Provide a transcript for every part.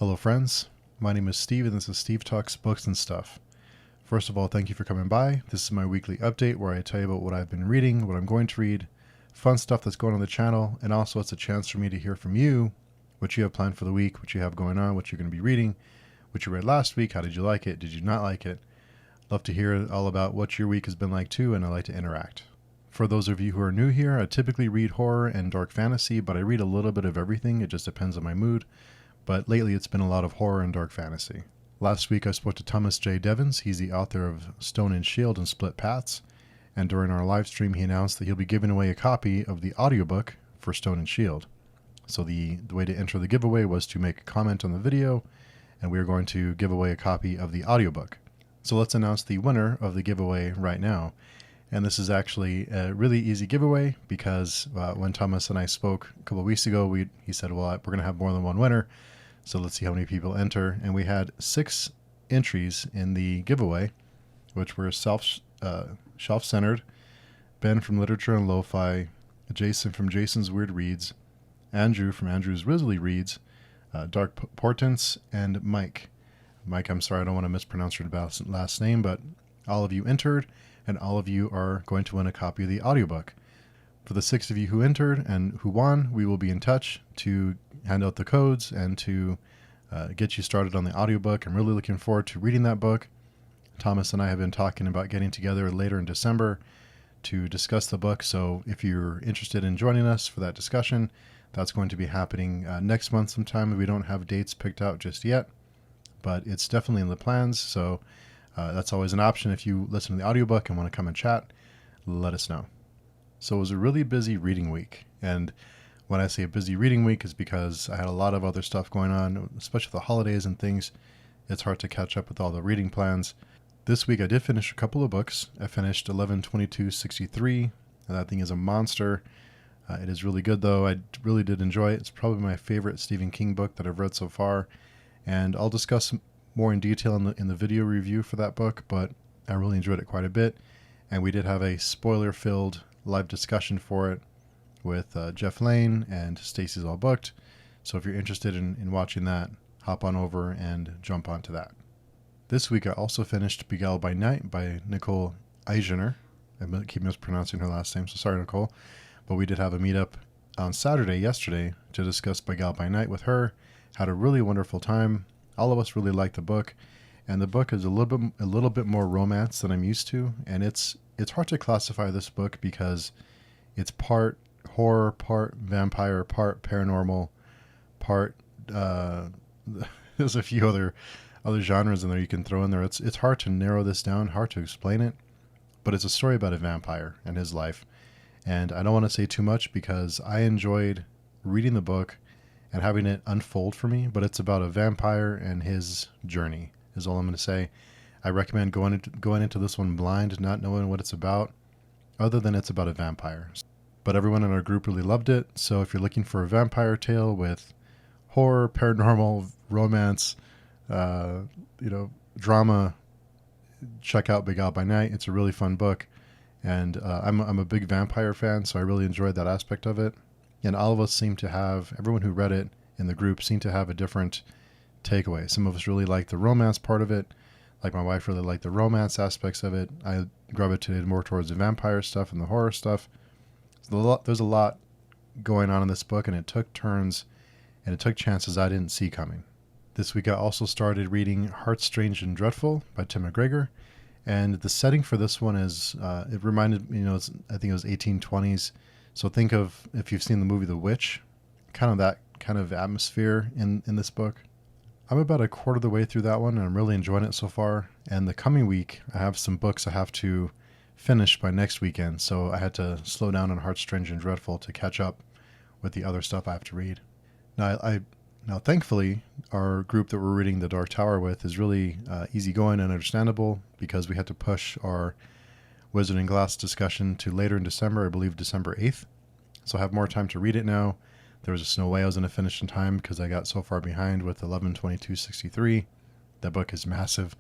Hello friends, my name is Steve and this is Steve Talks Books and Stuff. First of all, thank you for coming by. This is my weekly update where I tell you about what I've been reading, what I'm going to read, fun stuff that's going on the channel, and also it's a chance for me to hear from you, what you have planned for the week, what you have going on, what you're going to be reading, what you read last week, how did you like it, did you not like it. Love to hear all about what your week has been like too, and I like to interact. For those of you who are new here, I typically read horror and dark fantasy, but I read a little bit of everything. It just depends on my mood. But lately it's been a lot of horror and dark fantasy. Last week I spoke to Thomas J. Devins. He's the author of Stone and Shield and Split Paths. And during our live stream he announced that he'll be giving away a copy of the audiobook for Stone and Shield. So the way to enter the giveaway was to make a comment on the video, and we are going to give away a copy of the audiobook. So let's announce the winner of the giveaway right now. And this is actually a really easy giveaway because when Thomas and I spoke a couple of weeks ago, he said, well, we're going to have more than one winner. So let's see how many people enter. And we had 6 entries in the giveaway, which were Shelf-Centered, Ben from Literature and Lo-Fi, Jason from Jason's Weird Reads, Andrew from Andrew's Risley Reads, Dark Portents, and Mike. Mike, I'm sorry, I don't want to mispronounce your last name, but all of you entered, and all of you are going to win a copy of the audiobook. For the 6 of you who entered and who won, we will be in touch to hand out the codes and to get you started on the audiobook. I'm really looking forward to reading that book. Thomas and I have been talking about getting together later in December to discuss the book, so if you're interested in joining us for that discussion, that's going to be happening next month sometime. We don't have dates picked out just yet, but it's definitely in the plans, so that's always an option. If you listen to the audiobook and want to come and chat, let us know. So it was a really busy reading week, and when I say a busy reading week is because I had a lot of other stuff going on, especially the holidays and things. It's hard to catch up with all the reading plans. This week I did finish a couple of books. I finished 11/22/63, and that thing is a monster. It is really good though. I really did enjoy it. It's probably my favorite Stephen King book that I've read so far, and I'll discuss more in detail in the video review for that book, but I really enjoyed it quite a bit, and we did have a spoiler-filled live discussion for it with Jeff Lane and Stacy's All Booked. So if you're interested in watching that, hop on over and jump onto that. This week I also finished Beguiled by Night by Nicole Eisner. I keep mispronouncing her last name, so sorry, Nicole. But we did have a meetup on Saturday, yesterday, to discuss Beguiled by Night with her. Had a really wonderful time. All of us really liked the book, and the book is a little bit more romance than I'm used to, and it's hard to classify this book because it's part horror, part vampire, part paranormal, part there's a few other genres in there you can throw in there. It's hard to narrow this down, hard to explain it, but it's a story about a vampire and his life. And I don't want to say too much because I enjoyed reading the book and having it unfold for me, but it's about a vampire and his journey is all I'm going to say. I recommend going into this one blind, not knowing what it's about, other than it's about a vampire. But everyone in our group really loved it, so if you're looking for a vampire tale with horror, paranormal, romance, drama, check out Beguiled by Night. It's a really fun book, and I'm a big vampire fan, so I really enjoyed that aspect of it. And all of us everyone who read it in the group seemed to have a different takeaway. Some of us really liked the romance part of it. Like my wife really liked the romance aspects of it. I gravitated more towards the vampire stuff and the horror stuff. So there's a lot going on in this book, and it took turns, and it took chances I didn't see coming. This week I also started reading Heart Strange and Dreadful by Tim McGregor, and the setting for this one is, it reminded me, I think it was 1820s. So think of, if you've seen the movie The Witch, kind of that kind of atmosphere in this book. I'm about a quarter of the way through that one, and I'm really enjoying it so far. And the coming week, I have some books I have to finish by next weekend, so I had to slow down on Heart Strange and Dreadful to catch up with the other stuff I have to read. Now, thankfully, our group that we're reading The Dark Tower with is really easygoing and understandable because we had to push our Wizard and Glass discussion to later in December, I believe December 8th. So I have more time to read it now. There was just no way I was going to finish in time because I got so far behind with 11/22/63. That book is massive.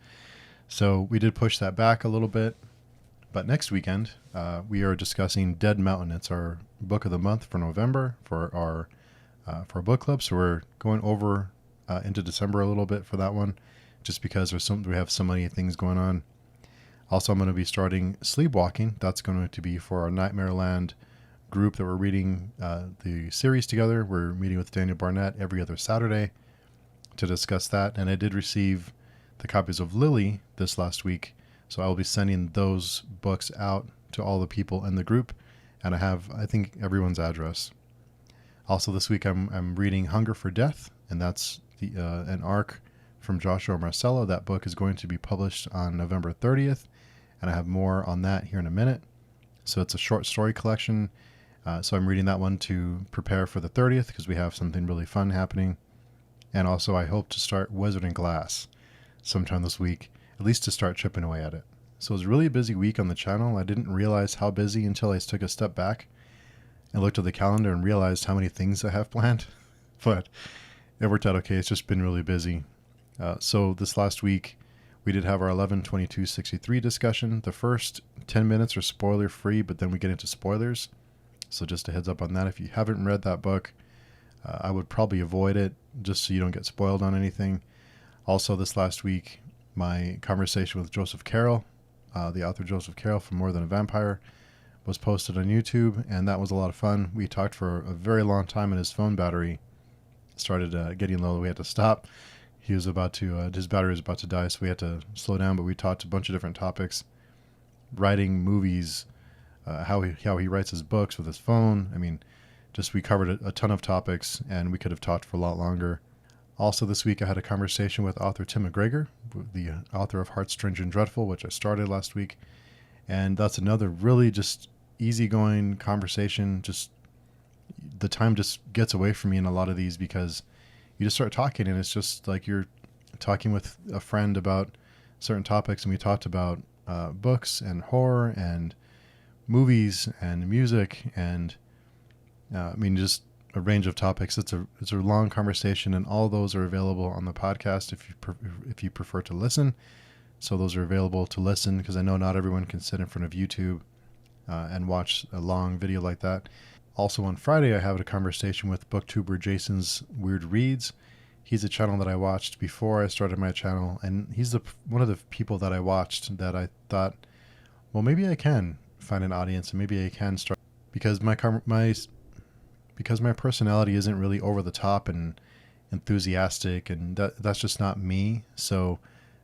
So we did push that back a little bit. But next weekend, we are discussing Dead Mountain. It's our book of the month for November for our book club. So we're going over into December a little bit for that one, just because we have so many things going on. Also, I'm going to be starting Sleepwalking. That's going to be for our Nightmare Land group that we're reading the series together. We're meeting with Daniel Barnett every other Saturday to discuss that. And I did receive the copies of Lily this last week, so I will be sending those books out to all the people in the group. And I have, I think, everyone's address. Also, this week I'm reading Hunger for Death, and that's an arc from Joshua Marcelo. That book is going to be published on November 30th, and I have more on that here in a minute. So it's a short story collection. So I'm reading that one to prepare for the 30th because we have something really fun happening. And also I hope to start Wizard and Glass sometime this week, at least to start chipping away at it. So it was a really busy week on the channel. I didn't realize how busy until I took a step back and looked at the calendar and realized how many things I have planned. But it worked out okay. It's just been really busy. So this last week, we did have our 11/22/63 discussion. The first 10 minutes are spoiler free, but then we get into spoilers. So just a heads up on that. If you haven't read that book, I would probably avoid it just so you don't get spoiled on anything. Also, this last week, my conversation with Joseph Carroll, the author Joseph Carroll from More Than a Vampire, was posted on YouTube, and that was a lot of fun. We talked for a very long time, and his phone battery started getting low. We had to stop. He was about to, his battery was about to die, so we had to slow down, but we talked a bunch of different topics. Writing, movies, how he writes his books with his phone. I mean, just we covered a ton of topics, and we could have talked for a lot longer. Also this week I had a conversation with author Tim McGregor, the author of Heart Strange and Dreadful, which I started last week. And that's another really just easygoing conversation. Just the time just gets away from me in a lot of these because you just start talking and it's just like you're talking with a friend about certain topics. And we talked about books and horror and movies and music and I mean just a range of topics. It's a long conversation, and all those are available on the podcast if you prefer to listen. So those are available to listen because I know not everyone can sit in front of YouTube and watch a long video like that. Also on Friday, I have a conversation with booktuber Jason's Weird Reads. He's a channel that I watched before I started my channel, and he's one of the people that I watched that I thought, well, maybe I can find an audience and maybe I can start, because my personality isn't really over the top and enthusiastic, and that's just not me. So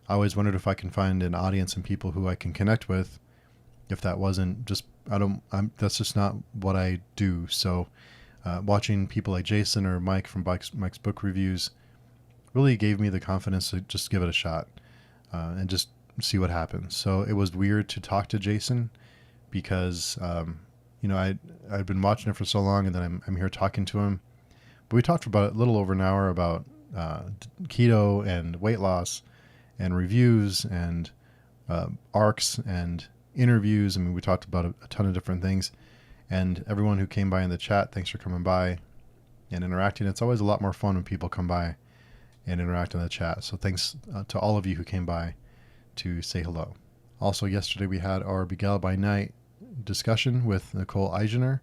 I always wondered if I can find an audience and people who I can connect with. If that wasn't just, that's just not what I do. So watching people like Jason or Mike from Mike's Book Reviews really gave me the confidence to just give it a shot and just see what happens. So it was weird to talk to Jason because, I'd been watching it for so long, and then I'm here talking to him. But we talked for about a little over an hour about keto and weight loss and reviews and arcs and interviews. I mean, we talked about a ton of different things. And everyone who came by in the chat, thanks for coming by and interacting. It's always a lot more fun when people come by and interact in the chat. So thanks to all of you who came by to say hello. Also, yesterday we had our Beguiled by Night discussion with Nicole Eisener.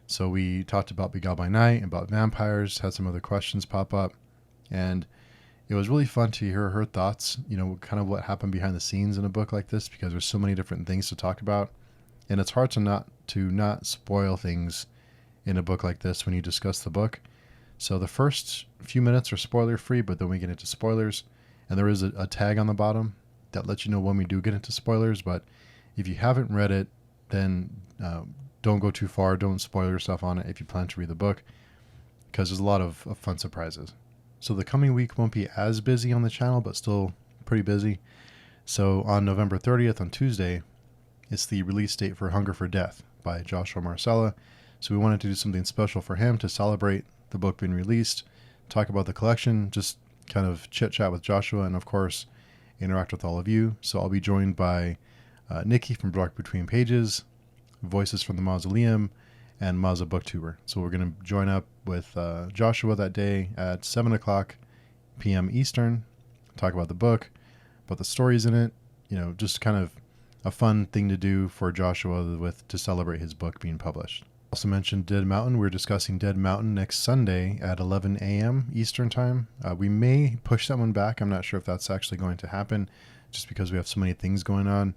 So we talked about Beguiled by Night, about vampires, had some other questions pop up, and it was really fun to hear her thoughts, kind of what happened behind the scenes in a book like this, because there's so many different things to talk about, and it's hard to not spoil things in a book like this when you discuss the book. So the first few minutes are spoiler free, but then we get into spoilers, and there is a tag on the bottom that lets you know when we do get into spoilers. But if you haven't read it, then don't go too far. Don't spoil yourself on it if you plan to read the book, because there's a lot of fun surprises. So the coming week won't be as busy on the channel, but still pretty busy. So on November 30th, on Tuesday, it's the release date for Hunger for Death by Joshua Marcelo. So we wanted to do something special for him to celebrate the book being released, talk about the collection, just kind of chit chat with Joshua, and of course interact with all of you. So I'll be joined by Nikki from Dark Between Pages, Voices from the Mausoleum, and Maza Booktuber. So we're going to join up with Joshua that day at 7 o'clock p.m. Eastern, talk about the book, about the stories in it, just kind of a fun thing to do for Joshua to celebrate his book being published. Also mentioned Dead Mountain. We're discussing Dead Mountain next Sunday at 11 a.m. Eastern Time. We may push that one back. I'm not sure if that's actually going to happen just because we have so many things going on.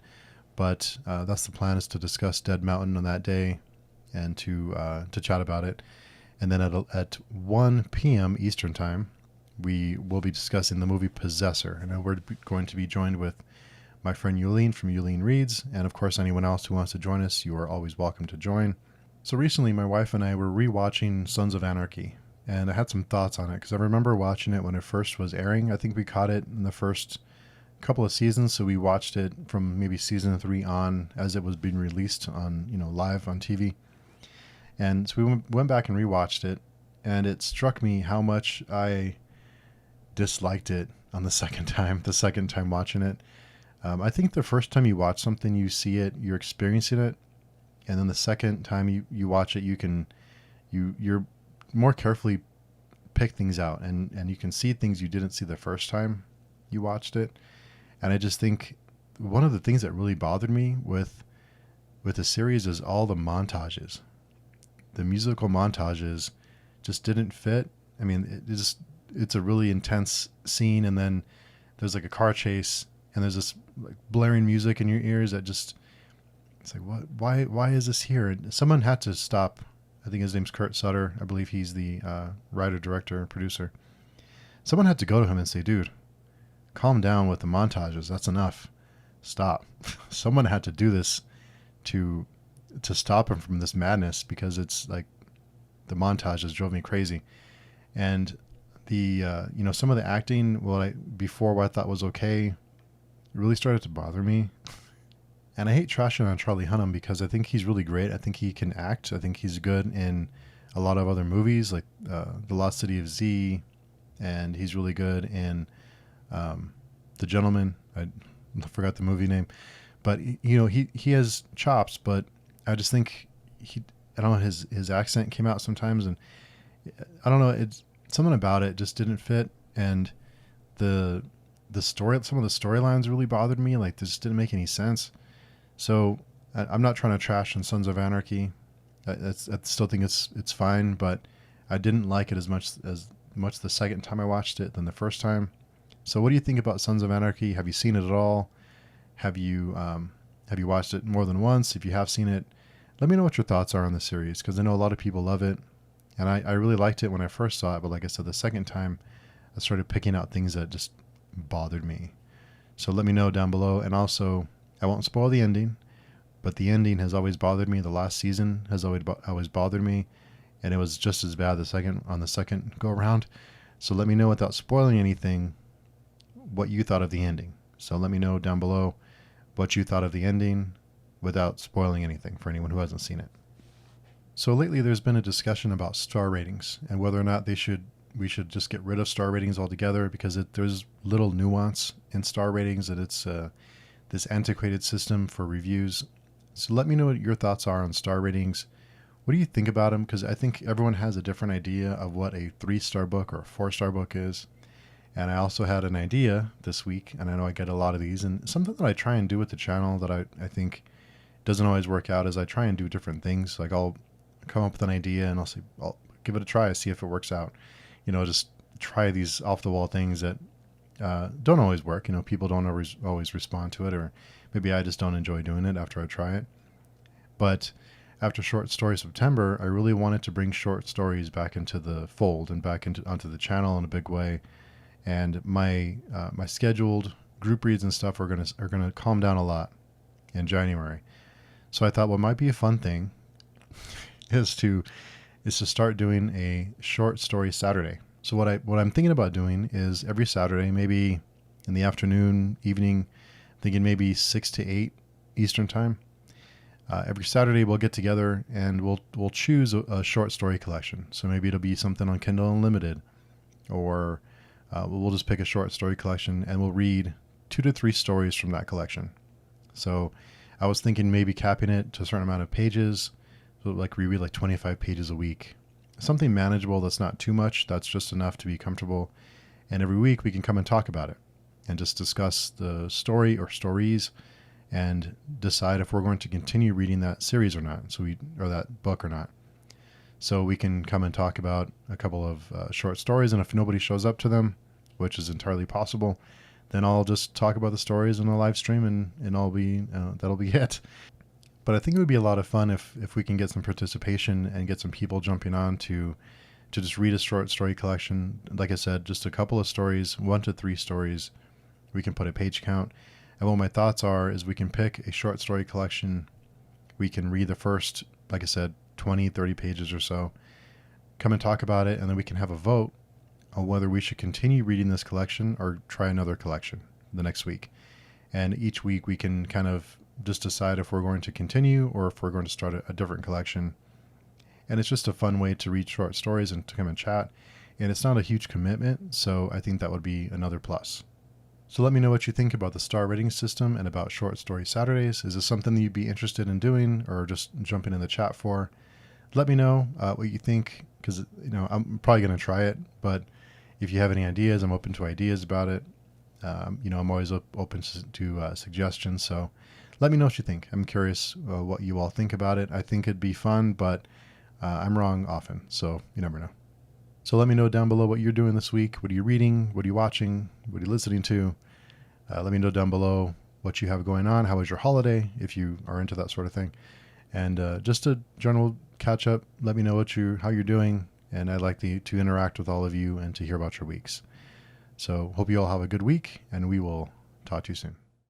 But that's the plan, is to discuss Dead Mountain on that day and to chat about it. And then at 1 p.m. Eastern Time, we will be discussing the movie Possessor. And we're going to be joined with my friend Yulene from Yulene Reads. And of course, anyone else who wants to join us, you are always welcome to join. So recently, my wife and I were rewatching Sons of Anarchy, and I had some thoughts on it because I remember watching it when it first was airing. I think we caught it in the first couple of seasons, so we watched it from maybe season 3 on as it was being released on, live on TV. And so we went back and rewatched it, and it struck me how much I disliked it on the second time watching it. I think the first time you watch something, you see it, you're experiencing it. And then the second time you watch it, you're more carefully pick things out, and you can see things you didn't see the first time you watched it. And I just think one of the things that really bothered me with the series is all the montages. The musical montages just didn't fit. I mean, it's a really intense scene, and then there's like a car chase, and there's this like blaring music in your ears that just, it's like, what? Why is this here? And someone had to stop. I think his name's Kurt Sutter. I believe he's the writer, director, producer. Someone had to go to him and say, dude, calm down with the montages. That's enough. Stop. Someone had to do this to stop him from this madness, because it's like the montages drove me crazy. And the some of the acting, before what I thought was okay, it really started to bother me. And I hate trashing on Charlie Hunnam because I think he's really great. I think he can act. I think he's good in a lot of other movies, like The Lost City of Z, and he's really good in The Gentleman. I forgot the movie name, but he has chops. But I just think I don't know, his accent came out sometimes, and I don't know, it's something about it just didn't fit. And the story, some of the storylines really bothered me. Like, this just didn't make any sense. So I'm not trying to trash on Sons of Anarchy. I still think it's fine, but I didn't like it as much the second time I watched it than the first time. So what do you think about Sons of Anarchy? Have you seen it at all? Have you watched it more than once? If you have seen it, let me know what your thoughts are on the series, because I know a lot of people love it, and I really liked it when I first saw it. But like I said, the second time, I started picking out things that just bothered me. So let me know down below. And also, I won't spoil the ending, but the ending has always bothered me. The last season has always bothered me, and it was just as bad on the second go around. So let me know, without spoiling anything, what you thought of the ending. So let me know down below what you thought of the ending without spoiling anything for anyone who hasn't seen it. So lately there's been a discussion about star ratings and whether or not we should just get rid of star ratings altogether, because there's little nuance in star ratings, that it's this antiquated system for reviews. So let me know what your thoughts are on star ratings. What do you think about them? Because I think everyone has a different idea of what a 3-star book or a 4-star book is. And I also had an idea this week, and I know I get a lot of these, and something that I try and do with the channel that I think doesn't always work out is I try and do different things. Like, I'll come up with an idea and I'll give it a try, see if it works out. Just try these off the wall things that don't always work. People don't always respond to it, or maybe I just don't enjoy doing it after I try it. But after Short Story September, I really wanted to bring short stories back into the fold and onto the channel in a big way. And my scheduled group reads and stuff are gonna calm down a lot in January. So I thought what might be a fun thing is to start doing a short story Saturday. So what I'm thinking about doing is every Saturday, maybe in the afternoon, evening, thinking maybe 6 to 8 Eastern time. Every Saturday we'll get together and we'll choose a short story collection. So maybe it'll be something on Kindle Unlimited, or we'll just pick a short story collection and we'll read 2 to 3 stories from that collection. So I was thinking maybe capping it to a certain amount of pages. So like we read like 25 pages a week. Something manageable that's not too much, that's just enough to be comfortable. And every week we can come and talk about it and just discuss the story or stories and decide if we're going to continue reading that series or not, or that book or not. So we can come and talk about a couple of short stories, and if nobody shows up to them, which is entirely possible, then I'll just talk about the stories in a live stream, and I'll be that'll be it. But I think it would be a lot of fun if we can get some participation and get some people jumping on to just read a short story collection. Like I said, just a couple of stories, 1 to 3 stories. We can put a page count. And what my thoughts are is we can pick a short story collection. We can read the first, like I said, 20, 30 pages or so, come and talk about it, and then we can have a vote on whether we should continue reading this collection or try another collection the next week. And each week we can kind of just decide if we're going to continue or if we're going to start a different collection. And it's just a fun way to read short stories and to come and chat. And it's not a huge commitment, so I think that would be another plus. So let me know what you think about the star rating system and about Short Story Saturdays. Is this something that you'd be interested in doing or just jumping in the chat for? Let me know what you think, because I'm probably going to try it. But if you have any ideas, I'm open to ideas about it. I'm always open to suggestions. So let me know what you think. I'm curious what you all think about it. I think it'd be fun, but I'm wrong often, so you never know. So let me know down below what you're doing this week. What are you reading? What are you watching? What are you listening to? Let me know down below what you have going on. How was your holiday, if you are into that sort of thing? And just a general catch up. Let me know how you're doing. And I'd like to interact with all of you and to hear about your weeks. So hope you all have a good week, and we will talk to you soon.